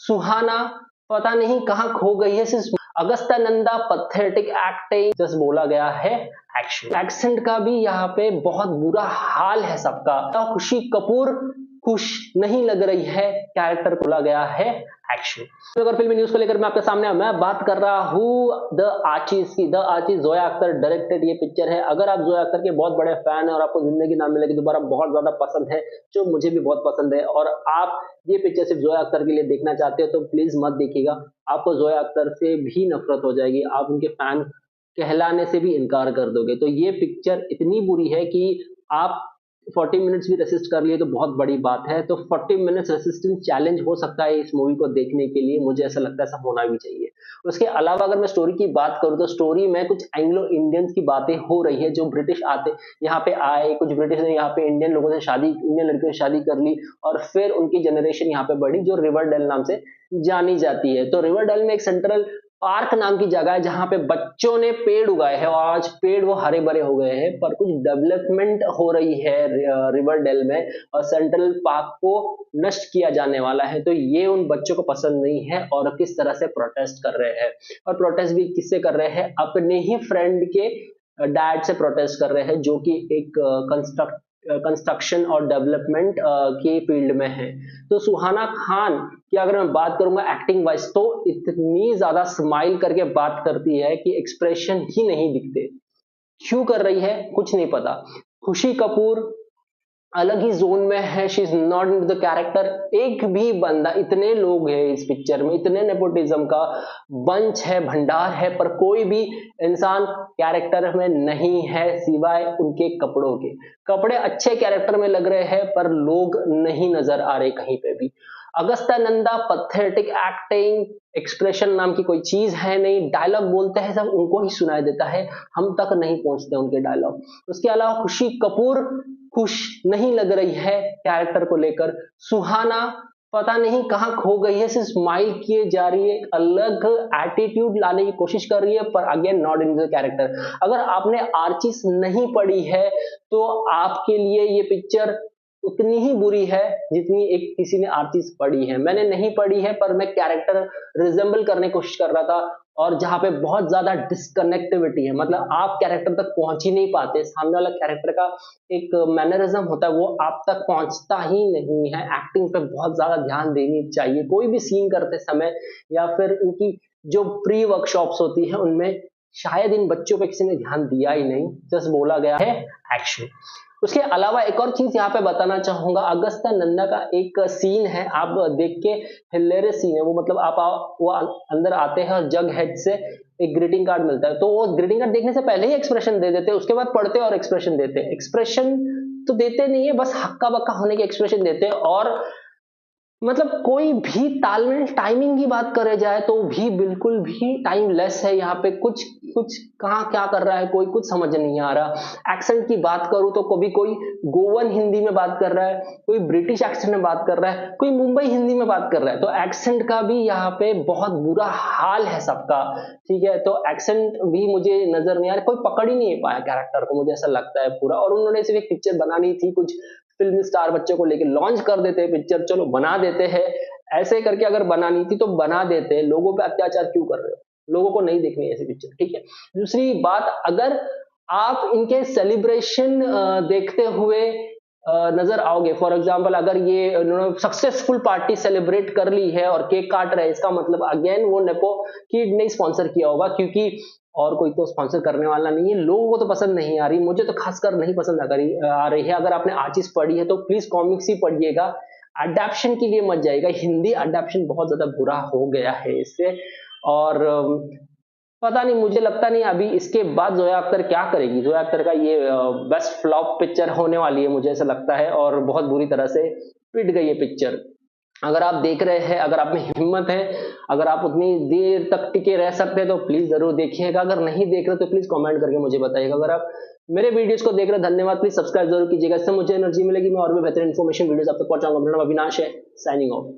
सुहाना पता नहीं कहाँ खो गई है। सिर्फ Agastya Nanda pathetic acting, just बोला गया है एक्शन। एक्सेंट का भी यहाँ पे बहुत बुरा हाल है सबका। खुशी कपूर खुश नहीं लग रही है, कैरेक्टर बोला गया है एक्शन। अगर फिल्मी न्यूज को लेकर मैं आपके सामने मैं बात कर रहा हूँ द आर्चिज की। The arches Zoya Akhtar directed ये पिक्चर है। अगर आप जोया अख्तर के बहुत बड़े फैन है और आपको जिंदगी ना मिलेगी दोबारा बहुत ज्यादा पसंद है, जो मुझे भी बहुत पसंद है, और आप ये पिक्चर सिर्फ जोया अख्तर के लिए देखना चाहते हो तो प्लीज मत देखिएगा। आपको जोया अख्तर से भी नफरत हो जाएगी, आप उनके फैन कहलाने से भी इनकार कर दोगे। तो ये पिक्चर इतनी बुरी है कि आप 40 मिनट्स भी रेसिस्ट कर लिए तो बहुत बड़ी बात है। तो 40 मिनट्स रेसिस्टेंस चैलेंज हो सकता है इस मूवी को देखने के लिए, मुझे ऐसा लगता है ऐसा होना भी चाहिए। उसके अलावा अगर मैं स्टोरी की बात करूं तो स्टोरी में कुछ एंग्लो इंडियंस की बातें हो रही है, जो ब्रिटिश आते यहाँ पे आए, कुछ ब्रिटिश ने यहाँ पे इंडियन लोगों से शादी, इंडियन लड़कियों से शादी कर ली और फिर उनकी जनरेशन यहाँ पे बढ़ी, जो रिवरडेल नाम से जानी जाती है। तो रिवरडेल में एक सेंट्रल पार्क नाम की जगह है जहां पे बच्चों ने पेड़ उगाए हैं और आज पेड़ वो हरे भरे हो गए हैं, पर कुछ डेवलपमेंट हो रही है रिवरडेल में और सेंट्रल पार्क को नष्ट किया जाने वाला है। तो ये उन बच्चों को पसंद नहीं है और किस तरह से प्रोटेस्ट कर रहे हैं, और प्रोटेस्ट भी किससे कर रहे हैं, अपने ही फ्रेंड के डैड से प्रोटेस्ट कर रहे हैं, जो कि एक कंस्ट्रक्शन और डेवलपमेंट की फील्ड में है। तो सुहाना खान की अगर मैं बात करूंगा एक्टिंग वाइज तो इतनी ज्यादा स्माइल करके बात करती है कि एक्सप्रेशन ही नहीं दिखते। क्यों कर रही है कुछ नहीं पता। खुशी कपूर अलग ही जोन में है, she is not in the character. एक भी बंदा, इतने लोग हैं इस पिक्चर में, इतने नेपोटिज्म का बंच है, भंडार है, पर कोई भी इंसान कैरेक्टर में नहीं है सिवाय उनके कपड़ों के। कपड़े अच्छे कैरेक्टर में लग रहे हैं पर लोग नहीं नजर आ रहे कहीं पे भी। Agastya Nanda pathetic acting, expression नाम की कोई चीज है नहीं, डायलॉग बोलते हैं सब उनको ही सुनाई देता है, हम तक नहीं पहुंचते उनके डायलॉग। उसके अलावा खुशी कपूर खुश नहीं लग रही है कैरेक्टर को लेकर। सुहाना पता नहीं कहाँ खो गई है, सिर्फ स्माइल किए जा रही है, अलग एटीट्यूड लाने की कोशिश कर रही है, पर again not in the character. अगर आपने आर्चिस नहीं पढ़ी है तो आपके लिए ये पिक्चर उतनी ही बुरी है जितनी एक किसी ने आर्चिस पढ़ी है। मैंने नहीं पढ़ी है पर मैं कैरेक्टर रिजेंबल करने की कोशिश कर रहा था, और जहां पे बहुत ज्यादा डिस्कनेक्टिविटी है, मतलब आप कैरेक्टर तक पहुंच ही नहीं पाते, सामने वाला कैरेक्टर का एक मैनरिज्म होता है वो आप तक पहुंचता ही नहीं है। एक्टिंग पे बहुत ज्यादा ध्यान देनी चाहिए कोई भी सीन करते समय, या फिर उनकी जो प्री वर्कशॉप्स होती है उनमें शायद इन बच्चों पे किसी ने ध्यान दिया ही नहीं, जस्ट बोला गया है एक्शन। उसके अलावा एक और चीज यहाँ पे बताना चाहूंगा, अगस्त्य नंदा का एक सीन है, आप देख के हिलेरियस सीन है वो, मतलब वो अंदर आते हैं और जग हेड से एक ग्रीटिंग कार्ड मिलता है, तो वो ग्रीटिंग कार्ड देखने से पहले ही एक्सप्रेशन दे देते हैं, उसके बाद पढ़ते और एक्सप्रेशन देते हैं। एक्सप्रेशन तो देते नहीं है, बस हक्का बक्का होने के एक्सप्रेशन देते हैं, और मतलब कोई भी तालमेल टाइमिंग की बात करे जाए तो भी बिल्कुल भी टाइमलेस है। यहाँ पे कुछ कुछ कहाँ क्या कर रहा है कोई कुछ समझ नहीं आ रहा। एक्सेंट की बात करूं तो कभी कोई गोवन हिंदी में बात कर रहा है, कोई ब्रिटिश एक्सेंट में बात कर रहा है, कोई मुंबई हिंदी में बात कर रहा है। तो एक्सेंट का भी यहाँ पे बहुत बुरा हाल है सबका, ठीक है। तो एक्सेंट भी मुझे नजर नहीं आ रहा, कोई पकड़ ही नहीं पाया कैरेक्टर को, मुझे ऐसा लगता है पूरा। और उन्होंने सिर्फ एक पिक्चर बनानी थी, कुछ फिल्म स्टार बच्चों को लेके लॉन्च कर देते हैं पिक्चर, चलो बना देते हैं, ऐसे करके अगर बनानी थी तो बना देते। लोगों पे अत्याचार क्यों कर रहे हो, लोगों को नहीं देखनी ऐसी पिक्चर, ठीक है। दूसरी बात, अगर आप इनके सेलिब्रेशन देखते हुए नजर आओगे, फॉर एग्जांपल अगर ये उन्होंने सक्सेसफुल पार्टी सेलिब्रेट कर ली है और केक काट रहे हैं, इसका मतलब अगेन वो नेपो किड ने स्पॉन्सर किया होगा, क्योंकि और कोई तो स्पॉन्सर करने वाला नहीं है। लोगों को तो पसंद नहीं आ रही, मुझे तो खासकर नहीं पसंद आ रही है। अगर आपने आर्चिस पढ़ी है तो प्लीज कॉमिक्स ही पढ़िएगा, अडेप्शन के लिए मत जाइएगा। हिंदी अडेप्शन बहुत ज्यादा बुरा हो गया है इससे, और पता नहीं, मुझे लगता नहीं अभी इसके बाद जोया अख्तर क्या करेगी। जोया अख्तर का ये बेस्ट फ्लॉप पिक्चर होने वाली है, मुझे ऐसा लगता है, और बहुत बुरी तरह से पिट गई है पिक्चर। अगर आप देख रहे हैं, अगर आप में हिम्मत है, अगर आप उतनी देर तक टिके रह सकते हैं तो प्लीज जरूर देखिएगा। अगर नहीं देख रहे तो प्लीज कमेंट करके मुझे बताइएगा। अगर आप मेरे वीडियोस को देख रहे हैं, धन्यवाद, प्लीज सब्सक्राइब जरूर कीजिएगा, इससे मुझे एनर्जी मिलेगी, मैं और भी बेहतर इन्फॉर्मेशन वीडियोस आप तक पहुंचाऊंगा। मेरा नाम अविनाश है, साइनिंग ऑफ।